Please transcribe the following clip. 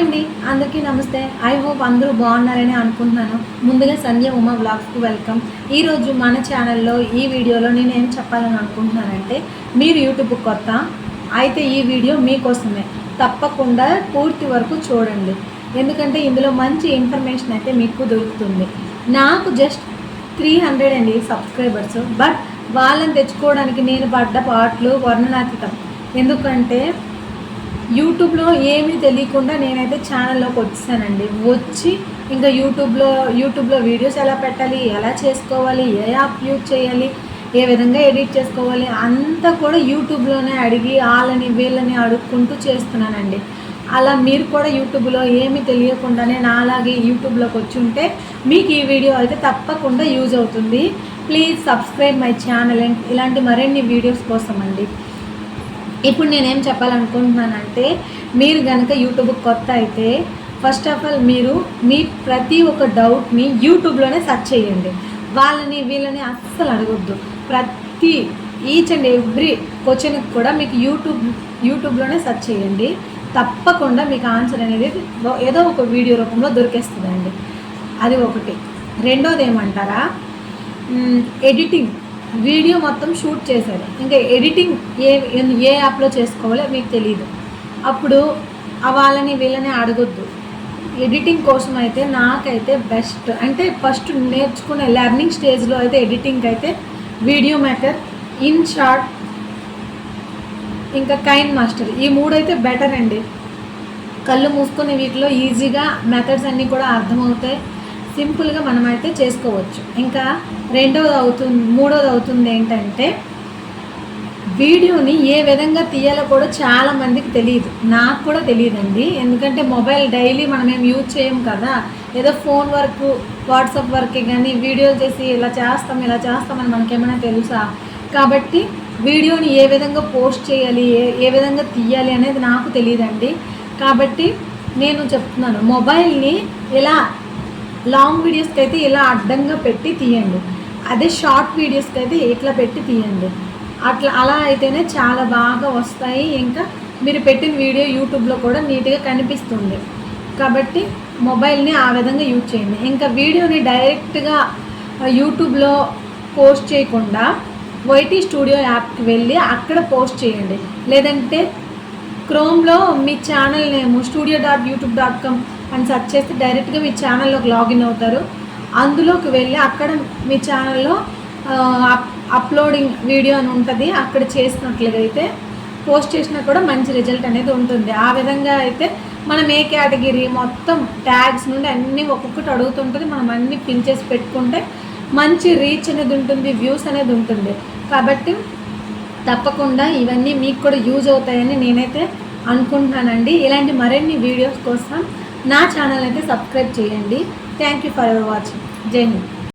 అండి, అందరికీ నమస్తే. ఐ హోప్ అందరూ బాగున్నారని అనుకుంటున్నాను. ముందుగా సంధ్య ఉమా వ్లాగ్స్కు వెల్కమ్. ఈరోజు మన ఛానల్లో ఈ వీడియోలో నేను ఏం చెప్పాలని అనుకుంటున్నానంటే, మీరు యూట్యూబ్ కొత్త అయితే ఈ వీడియో మీకోసమే. తప్పకుండా పూర్తి వరకు చూడండి, ఎందుకంటే ఇందులో మంచి ఇన్ఫర్మేషన్ అయితే మీకు దొరుకుతుంది. నాకు జస్ట్ 300 అండి సబ్స్క్రైబర్స్, బట్ వాళ్ళని తెచ్చుకోవడానికి నేను పడ్డ పాటలు వర్ణనాతీతం. ఎందుకంటే యూట్యూబ్లో ఏమీ తెలియకుండా నేనైతే ఛానల్లోకి వచ్చానండి. వచ్చి ఇంకా యూట్యూబ్లో వీడియోస్ ఎలా పెట్టాలి, ఎలా చేసుకోవాలి, ఏ యాప్ యూజ్ చేయాలి, ఏ విధంగా ఎడిట్ చేసుకోవాలి అంతా కూడా యూట్యూబ్లోనే అడిగి వాళ్ళని వీళ్ళని అడుక్కుంటూ చేస్తున్నానండి. అలా మీరు కూడా యూట్యూబ్లో ఏమీ తెలియకుండానే నాలాగే యూట్యూబ్లోకి వచ్చి ఉంటే మీకు ఈ వీడియో అయితే తప్పకుండా యూజ్ అవుతుంది. ప్లీజ్ సబ్స్క్రైబ్ మై ఛానల్ ఇలాంటి మరిన్ని వీడియోస్ కోసం అండి. ఇప్పుడు నేనేం చెప్పాలనుకుంటున్నానంటే, మీరు కనుక యూట్యూబ్ కొత్త అయితే ఫస్ట్ ఆఫ్ ఆల్ మీరు మీ ప్రతి ఒక్క డౌట్ని యూట్యూబ్లోనే సెర్చ్ చేయండి. వాళ్ళని వీళ్ళని అస్సలు అడగొద్దు. ప్రతి ఈచ్ అండ్ ఎవ్రీ క్వశ్చన్కి కూడా మీకు యూట్యూబ్లోనే సెర్చ్ చేయండి. తప్పకుండా మీకు ఆన్సర్ అనేది ఏదో ఒక వీడియో రూపంలో దొరికేస్తుందండి. అది ఒకటి. రెండోది ఏమంటారా, ఎడిటింగ్. వీడియో మొత్తం షూట్ చేశారు, ఇంకా ఎడిటింగ్ ఏ యాప్లో చేసుకోవాలో మీకు తెలియదు. అప్పుడు వాళ్ళని వీళ్ళని అడగొద్దు. ఎడిటింగ్ కోసం అయితే నాకైతే బెస్ట్ అంటే ఫస్ట్ నేర్చుకునే లెర్నింగ్ స్టేజ్లో అయితే ఎడిటింగ్ అయితే వీడియో మేకర్, ఇన్షాట్, ఇంకా కైన్ మాస్టర్, ఈ మూడైతే బెటర్ అండి. కళ్ళు మూసుకొని వీటిలో ఈజీగా మెథడ్స్ అన్నీ కూడా అర్థమవుతాయి. సింపుల్గా మనమైతే చేసుకోవచ్చు. ఇంకా మూడోది అవుతుంది ఏంటంటే, వీడియోని ఏ విధంగా తీయాలో కూడా చాలామందికి తెలియదు. నాకు కూడా తెలియదండి, ఎందుకంటే మొబైల్ డైలీ మనం ఏం యూజ్ చేయం కదా. ఏదో ఫోన్ వర్క్, వాట్సాప్ వర్కే కానీ వీడియోలు చేసి ఇలా చేస్తామని మనకేమైనా తెలుసా? కాబట్టి వీడియోని ఏ విధంగా పోస్ట్ చేయాలి, ఏ విధంగా తీయాలి అనేది నాకు తెలియదండి. కాబట్టి నేను చెప్తున్నాను, మొబైల్ని ఇలా లాంగ్ వీడియోస్కి అయితే ఇలా అడ్డంగా పెట్టి తీయండి, అదే షార్ట్ వీడియోస్కి అయితే ఇట్లా పెట్టి తీయండి. అలా అయితేనే చాలా బాగా వస్తాయి. ఇంకా మీరు పెట్టిన వీడియో యూట్యూబ్లో కూడా నీట్గా కనిపిస్తుంది. కాబట్టి మొబైల్ని ఆ విధంగా యూజ్ చేయండి. ఇంకా వీడియోని డైరెక్ట్గా యూట్యూబ్లో పోస్ట్ చేయకుండా వైటీ స్టూడియో యాప్కి వెళ్ళి అక్కడ పోస్ట్ చేయండి. లేదంటే క్రోమ్లో మీ ఛానల్ నేమ్ studio.youtube.com అని సెర్చ్ చేస్తే డైరెక్ట్గా మీ ఛానల్లోకి లాగిన్ అవుతారు. అందులోకి వెళ్ళి అక్కడ మీ ఛానల్లో అప్లోడింగ్ వీడియో అని ఉంటుంది, అక్కడ చేసినట్లుగైతే పోస్ట్ చేసినా కూడా మంచి రిజల్ట్ అనేది ఉంటుంది. ఆ విధంగా అయితే మనం ఏ కేటగిరీ మొత్తం ట్యాగ్స్ నుండి అన్నీ ఒక్కొక్కటి అడుగుతుంటుంది, మనం అన్నీ పిన్ చేసి పెట్టుకుంటే మంచి రీచ్ అనేది ఉంటుంది, వ్యూస్ అనేది ఉంటుంది. కాబట్టి తప్పకుండా ఇవన్నీ మీకు కూడా యూజ్ అవుతాయని నేనైతే అనుకుంటున్నానండి. ఇలాంటి మరిన్ని వీడియోస్ కోసం నా ఛానల్ అయితే సబ్స్క్రైబ్ చేయండి. Thank you for your watching. జై హింద్.